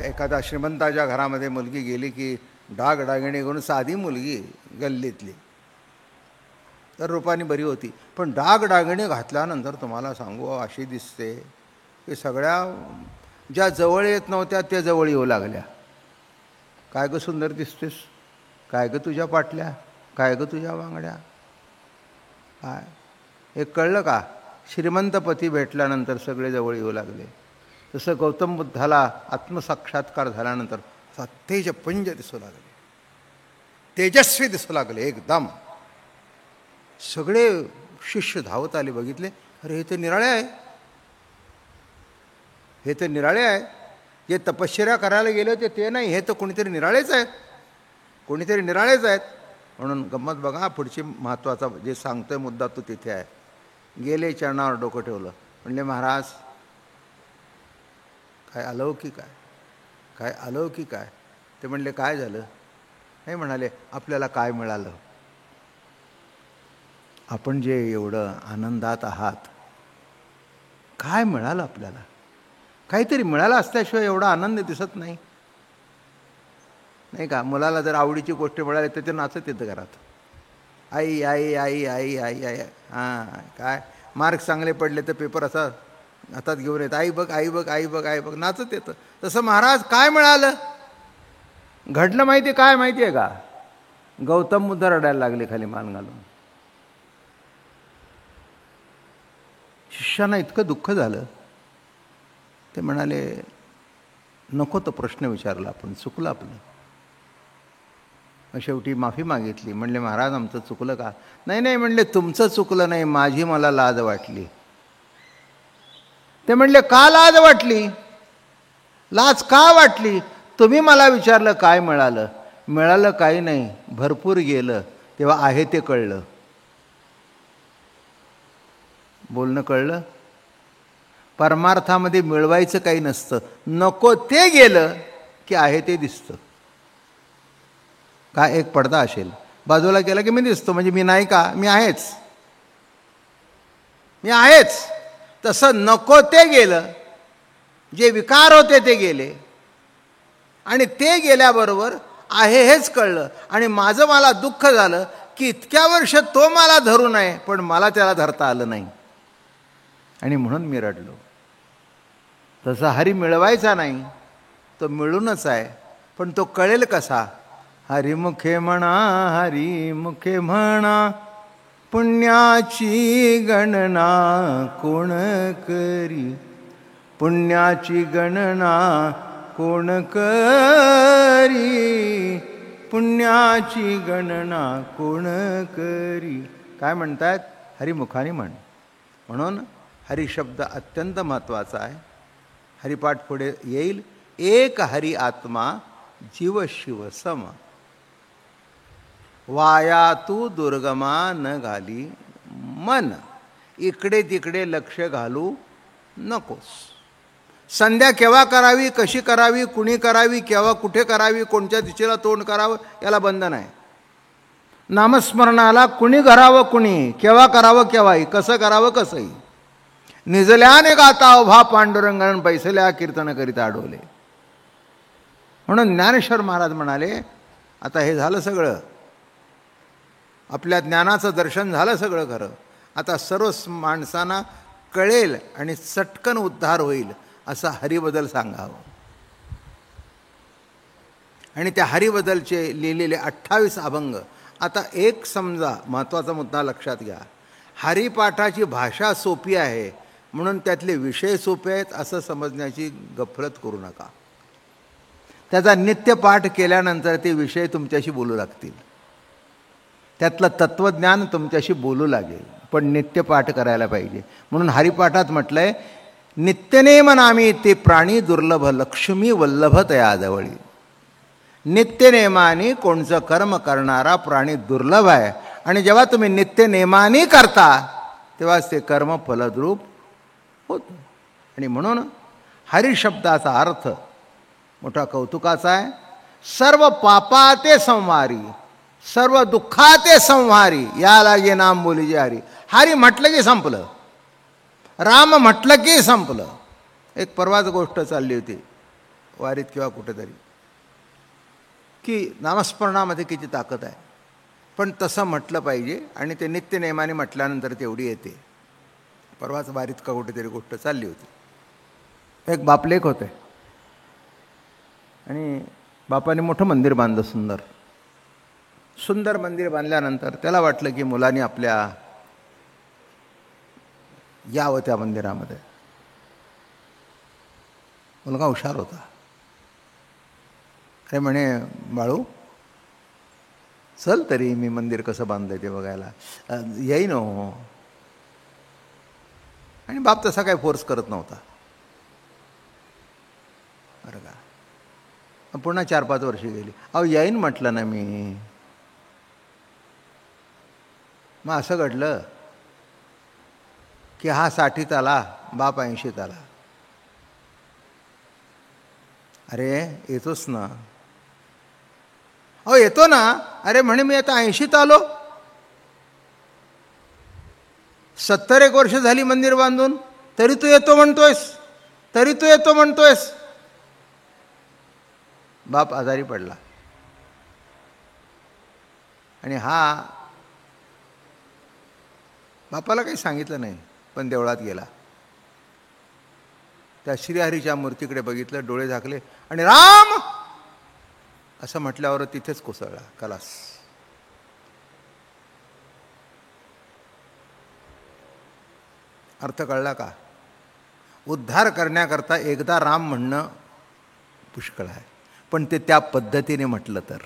एखाद्या श्रीमंताच्या घरामध्ये मुलगी गेली की डागडागिणी करून साधी मुलगी गल्लीतली तर रूपाने बरी होती, पण डागडागिणी घातल्यानंतर तुम्हाला सांगू अशी दिसते की सगळ्या ज्या जवळ येत नव्हत्या त्या जवळ येऊ लागल्या. काय गं सुंदर दिसतेस, काय गं तुझ्या पाटल्या, काय गं तुझ्या बांगड्या. काय हे कळलं का? श्रीमंत पती भेटल्यानंतर सगळे जवळ येऊ लागले. तसं गौतम बुद्धाला आत्मसाक्षात्कार झाल्यानंतर तेजपुंज दिसू लागले, तेजस्वी दिसू लागले एकदम. सगळे शिष्य धावत आले, बघितले, अरे हे तर निराळे आहे, हे तर निराळे आहे. जे तपश्चर्या करायला गेले होते ते नाही, हे तर कोणीतरी निराळेच आहेत, कोणीतरी निराळेच आहेत. म्हणून गंमत बघा, पुढची महत्त्वाचा जे सांगतोय मुद्दा तो तिथे आहे. गेले चरणावर डोकं ठेवलं, म्हणले महाराज काय अलौकिक आहे, काय अलौकिक आहे. ते म्हणले काय झालं? नाही म्हणाले, आपल्याला काय मिळालं? आपण जे एवढं आनंदात आहात, काय मिळालं आपल्याला? काहीतरी मिळालं असल्याशिवाय एवढा आनंद दिसत नाही, नाही का? मुलाला जर आवडीची गोष्ट मिळाली तर ते नाचत येतं घरात, आई आई आई आई आई आई. हां, काय मार्क्स चांगले पडले तर पेपर असा हातात घेऊन येत, आई बघ आई बघ आई बघ आई बघ, नाचत येतं. तसं महाराज काय मिळालं? घडलं माहिती काय माहिती आहे का? गौतम बुद्ध रडायला लागले खाली मान घालून. शिष्यानं इतकं दुःख झालं, ते म्हणाले नको तो प्रश्न विचारला आपण, चुकलं आपलं. मग शेवटी माफी मागितली. म्हणले महाराज आमचं चुकलं का? नाही नाही म्हणले, तुमचं चुकलं नाही, माझी मला लाज वाटली. ते म्हणले का लाज वाटली? लाज का वाटली? तुम्ही मला विचारलं काय मिळालं? मिळालं काही नाही, भरपूर गेलं, तेव्हा आहे ते कळलं. बोलणं कळलं? परमार्थामध्ये मिळवायचं काही नसतं, नको ते गेलं की आहे ते दिसतं. काय एक पडदा असेल, बाजूला गेला की मी दिसतो, म्हणजे मी नाही का? मी आहेच, मी आहेच. तसं नको ते गेलं, जे विकार होते ते गेले, आणि ते गेल्याबरोबर आहे हेच कळलं. आणि माझं मला दुःख झालं की इतक्या वर्ष तो मला धरू नये, पण मला त्याला धरता आलं नाही, आणि म्हणून मी रडलो. तसा हरी मिळवायचा नाही, तो मिळूनच आहे, पण तो कळेल कसा? हरिमुखे म्हणा, हरिमुखे म्हणा, पुण्याची गणना कोण करी, पुण्याची गणना कोण करी, पुण्याची गणना कोण करी. काय म्हणतात? हरिमुखाने म्हण. म्हणून हरी शब्द अत्यंत महत्त्वाचा आहे. हरिपाठ पुढे येईल. एक हरी आत्मा जीव शिव सम, वाया तू दुर्गमा न घाली मन. इकडे तिकडे लक्ष घालू नकोस. संध्या केव्हा करावी, कशी करावी, कुणी करावी, केव्हा कुठे करावी, कोणत्या दिशेला तोंड करावं, याला बंधन आहे. नामस्मरणाला कुणी करावं, कुणी केव्हा करावं, केव्हाही कसं करावं, कसंही. निजल्याने गाता उभा पांडुरंगण, बैसल्या कीर्तन करीता अडवले. म्हणून ज्ञानेश्वर महाराज म्हणाले, आता हे झालं सगळं, आपल्या ज्ञानाचं दर्शन झालं सगळं खरं, आता सर्व माणसांना कळेल आणि चटकन उद्धार होईल असा हरिबद्दल सांगावं. आणि त्या हरिबद्दलचे लिहिलेले 28 अभंग. आता एक समजा महत्त्वाचा मुद्दा लक्षात घ्या, हरिपाठाची भाषा सोपी आहे म्हणून त्यातले विषय सोपे आहेत असं समजण्याची गफलत करू नका. त्याचा नित्यपाठ केल्यानंतर ते विषय तुमच्याशी बोलू लागतील, त्यातलं तत्त्वज्ञान तुमच्याशी बोलू लागेल, पण नित्यपाठ करायला पाहिजे. म्हणून हरिपाठात म्हटलं आहे, नित्यनेम नामी ते प्राणी दुर्लभ, लक्ष्मी वल्लभ तयाजवळी. नित्यनेमाने कोणचं कर्म करणारा प्राणी दुर्लभ आहे, आणि जेव्हा तुम्ही नित्यनेमाने करता तेव्हाच ते कर्म फलद्रूप होतं. आणि म्हणून हरिशब्दाचा अर्थ मोठा कौतुकाचा आहे. सर्व पापाते संहारी, सर्व दुःखाते संहारी, या लागे नाम बोलीजे हरी. हरी म्हटलं की संपलं, राम म्हटलं की संपलं. एक परवाच गोष्ट चालली होती, वारीत किंवा कुठेतरी, की नामस्मरणामध्ये किती ताकद आहे. पण तसं म्हटलं पाहिजे आणि ते नित्यनेमाने म्हटल्यानंतर तेवढी येते. परवाच वारीत का कुठेतरी गोष्ट चालली होती. एक बापलेक होते आणि बापाने मोठं मंदिर बांधलं, सुंदर सुंदर मंदिर बांधल्यानंतर त्याला वाटलं की मुलांनी आपल्या यावं त्या मंदिरामध्ये. मुलगा हुशार होता. अरे म्हणे, बाळू चल तरी, मी मंदिर कसं बांधलंय ते बघायला, येईन हो. आणि बाप तसा काही फोर्स करत नव्हता. बरं का. पुन्हा 4-5 वर्षे गेली. अहो येईन म्हटलं ना मी. मग असं घडलं की हा 60त आला, बाप 80त आला. अरे येतोच ना. अहो येतो ना. अरे म्हणे मी आता 80त आलो. 70 वर्ष झाली मंदिर बांधून, तरी तू येतो म्हणतोयस. बाप आजारी पडला आणि हा बापाला काही सांगितलं नाही, पण देवळात गेला. त्या श्रीहरीच्या मूर्तीकडे बघितलं, डोळे झाकले आणि राम असं म्हटल्यावर तिथेच कोसळला. खलास. अर्थ कळला का? उद्धार करण्याकरता एकदा राम म्हणणं पुष्कळ आहे, पण ते त्या पद्धतीने म्हटलं तर.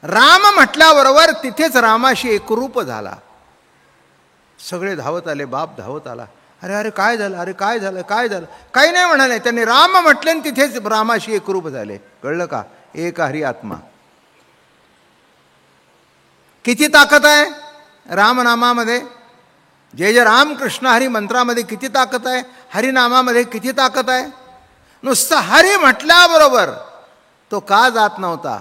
राम म्हटल्याबरोबर तिथेच रामाशी एकरूप झाला. सगळे धावत आले, बाप धावत आला. अरे अरे काय झालं, अरे काय झालं. काही नाही म्हणाले. त्यांनी राम म्हटले आणि तिथेच रामाशी एकरूप झाले. कळलं का? एक हरी आत्मा. किती ताकद आहे रामनामामध्ये. जय राम कृष्ण हरी मंत्रामध्ये किती ताकद आहे, हरिनामामध्ये किती ताकद आहे. नुसतं हरी म्हटल्याबरोबर तो का जात नव्हता,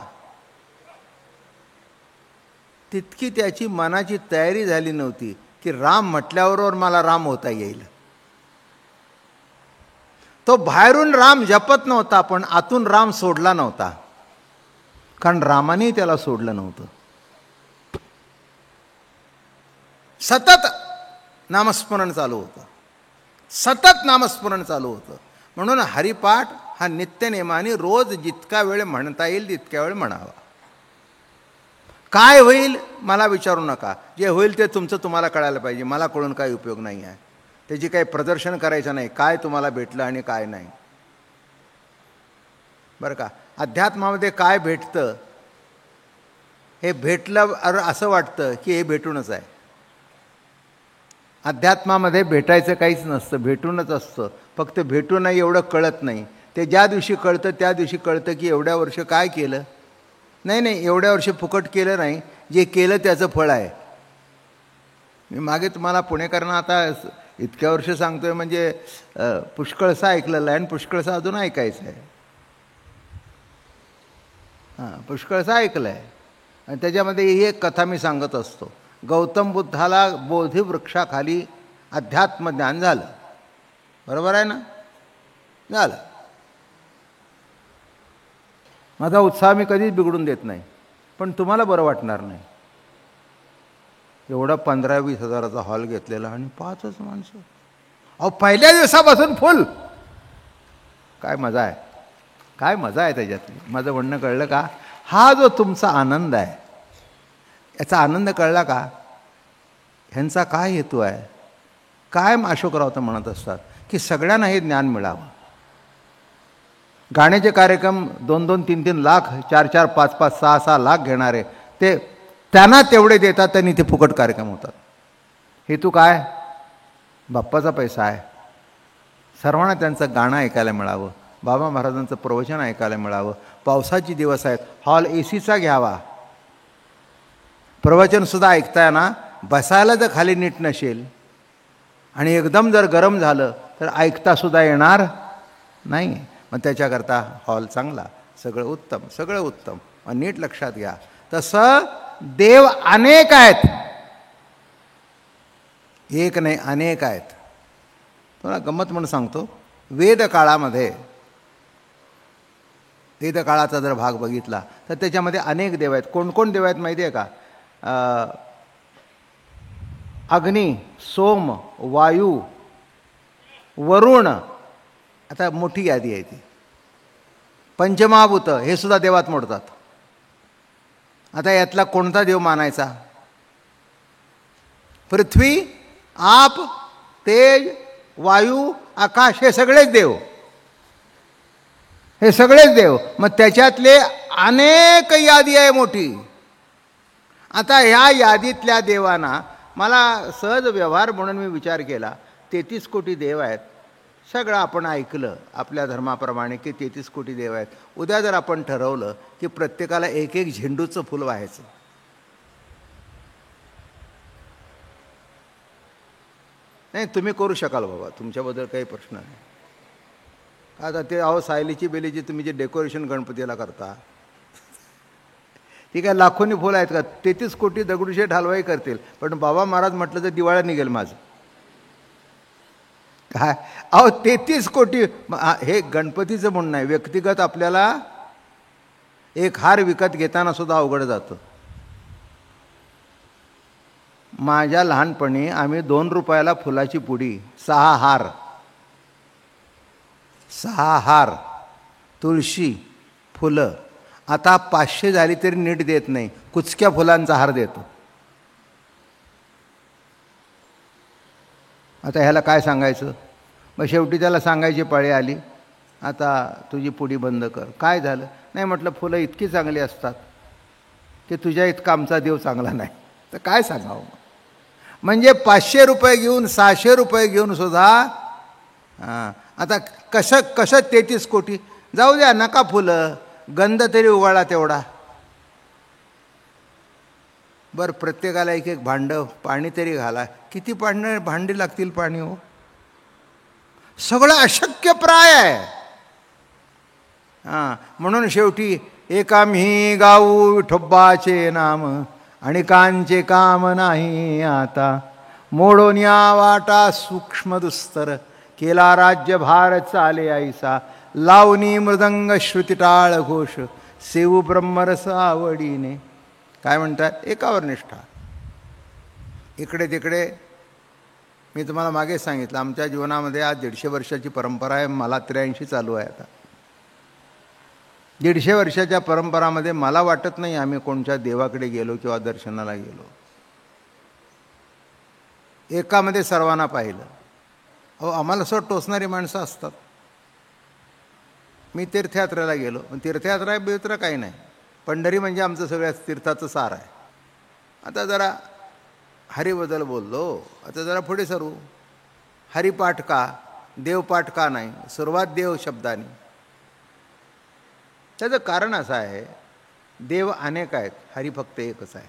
तितकी त्याची मनाची तयारी झाली नव्हती की राम म्हटल्याबरोबर मला राम होता येईल. तो बाहेरून राम जपत नव्हता, पण आतून राम सोडला नव्हता, कारण रामाने त्याला सोडलं नव्हतं. सतत नामस्मरण चालू होतं. म्हणून हरिपाठ हा नित्यनेमाने रोज जितका वेळ म्हणता येईल तितक्या वेळ म्हणावा. काय होईल मला विचारू नका. जे होईल ते तुमचं तुम्हाला कळायला पाहिजे. मला कळून काही उपयोग नाही आहे. त्याची काही प्रदर्शन करायचं नाही, काय तुम्हाला भेटलं आणि काय नाही. बरं का. अध्यात्मामध्ये काय भेटतं, हे भेटलं असं वाटतं की हे भेटूनच आहे. अध्यात्मामध्ये भेटायचं काहीच नसतं, भेटूनच असतं. फक्त भेटू नाही एवढं कळत नाही. ते ज्या दिवशी कळतं त्या दिवशी कळतं की एवढ्या वर्ष काय केलं. नाही, एवढ्या वर्ष फुकट केलं नाही, जे केलं त्याचं फळ आहे. मी मागे तुम्हाला पुणेकरांना आता इतक्या वर्ष सांगतोय म्हणजे पुष्कळसा ऐकलेलं आहे आणि पुष्कळसा अजून ऐकायचं आहे. पुष्कळसा ऐकलं आहे. आणि त्याच्यामध्ये ही एक कथा मी सांगत असतो. गौतम बुद्धाला बोधिवृक्षाखाली अध्यात्मज्ञान झालं. बरोबर आहे ना? झालं. माझा उत्साह मी कधीच बिघडून देत नाही, पण तुम्हाला बरं वाटणार नाही. एवढा 15-20 हजाराचा हॉल घेतलेला आणि 5च माणसं. अहो पहिल्या दिवसापासून फुल. काय मजा आहे त्याच्यातली. माझं म्हणणं कळलं का? हा जो तुमचा आनंद आहे, याचा आनंद कळला का? ह्यांचा काय हेतू आहे? काय अशोकराव तर म्हणत असतात की सगळ्यांना हे ज्ञान मिळावं. गाण्याचे कार्यक्रम 2-2, 3-3 लाख, 4-4, 5-5, 6-6 लाख घेणारे ते त्यांना तेवढे देतात आणि ते फुकट कार्यक्रम होतात. हेतू काय? बाप्पाचा पैसा आहे. सर्वांना त्यांचं गाणं ऐकायला मिळावं, बाबा महाराजांचं प्रवचन ऐकायला मिळावं. पावसाचे दिवस आहेत, हॉल एसीचा घ्यावा. प्रवचनसुद्धा ऐकताय ना, बसायला जर खाली नीट नसेल आणि एकदम जर गरम झालं तर ऐकतासुद्धा येणार नाही. मग त्याच्याकरता हॉल चांगला, सगळं उत्तम. मग नीट लक्षात घ्या. तसं देव अनेक आहेत, एक नाही अनेक आहेत. तुम्हाला गंमत म्हणून सांगतो. वेद काळामध्ये वेदकाळाचा जर भाग बघितला तर त्याच्यामध्ये अनेक देव आहेत. कोण कोण देव आहेत माहिती आहे का? अग्नी, सोम, वायू, वरुण, आता मोठी यादी आहे ती. पंचमहाभूत हे सुद्धा देवात मोडतात. आता यातला कोणता देव मानायचा? पृथ्वी, आप, तेज, वायू, आकाश हे सगळेच देव, हे सगळेच देव. मग त्याच्यातले अनेक यादी आहे मोठी. आता ह्या यादीतल्या देवांना मला सहज व्यवहार म्हणून मी विचार केला, 33 कोटी देव आहेत. सगळं आपण ऐकलं आपल्या धर्माप्रमाणे की 33 कोटी देव आहेत. उद्या जर आपण ठरवलं की प्रत्येकाला एक एक झेंडूचं फुल व्हायचं, नाही तुम्ही करू शकाल बाबा, तुमच्याबद्दल काही प्रश्न नाही. आता ते सायलीची बेलीची तुम्ही जे डेकोरेशन गणपतीला करता ती काय लाखोनी फुलं आहेत का? 33 कोटी दगडूशेठ हलवाई करतील, पण बाबा महाराज म्हटलं तर दिवाळ्या निघेल माझं. काय 33 कोटी. हे गणपतीचं म्हणणं आहे. व्यक्तिगत आपल्याला एक हार विकत घेताना सुद्धा अवघड जातं. माझ्या लहानपणी आम्ही 2 रुपयाला फुलाची पुडी, 6 हार, 6 हार तुळशी फुलं. आता 500 झाली तरी नीट देत नाही, कुचक्या फुलांचा हार देतो. आता ह्याला काय सांगायचं? मग शेवटी त्याला सांगायची पाळी आली, आता तुझी पुडी बंद कर. काय झालं? नाही म्हटलं, फुलं इतकी चांगली असतात की तुझ्या इतका आमचा देव चांगला नाही. तर काय सांगावं? म्हणजे 500 रुपये घेऊन 600 रुपये घेऊन सुद्धा आता कसं 33 कोटी. जाऊ द्या, नका फुलं, गंध तरी उगाळा तेवढा. बरं, प्रत्येकाला एक एक भांडं पाणी तरी घाला. किती भांडी लागतील पाणी हो? सगळं अशक्यप्राय आहे. म्हणून शेवटी एकाम्ही गाऊ विठोबाचे नाम, आणि कांचे काम नाही आता. मोडून या वाटा सूक्ष्म दुस्तर, केला राज्यभार चाले ऐसा. लावणी मृदंग श्रुती टाळ घोष, सेवू ब्रह्मरस आवडीने. काय म्हणतात? एकावर निष्ठा. इकडे तिकडे. मी तुम्हाला मागे सांगितलं, आमच्या जीवनामध्ये आज 150 वर्षाची परंपरा आहे. मला 83 चालू आहे आता. 150 वर्षाच्या परंपरामध्ये मला वाटत नाही आम्ही कोणत्या देवाकडे गेलो किंवा दर्शनाला गेलो. एकामध्ये सर्वांना पाहिलं. आम्हाला असं टोचणारी माणसं असतात. मी तीर्थयात्रेला गेलो, तीर्थयात्रा बित्र काही नाही. पंढरी म्हणजे आमचं सगळ्यात तीर्थाचं सार आहे. आता जरा हरिबद्दल बोललो, आता जरा पुढे सरू. हरिपाठ का, देवपाठ का नाही? सुरुवात देव शब्दाने. त्याचं कारण असं आहे, देव अनेक आहेत, हरी फक्त एकच आहे.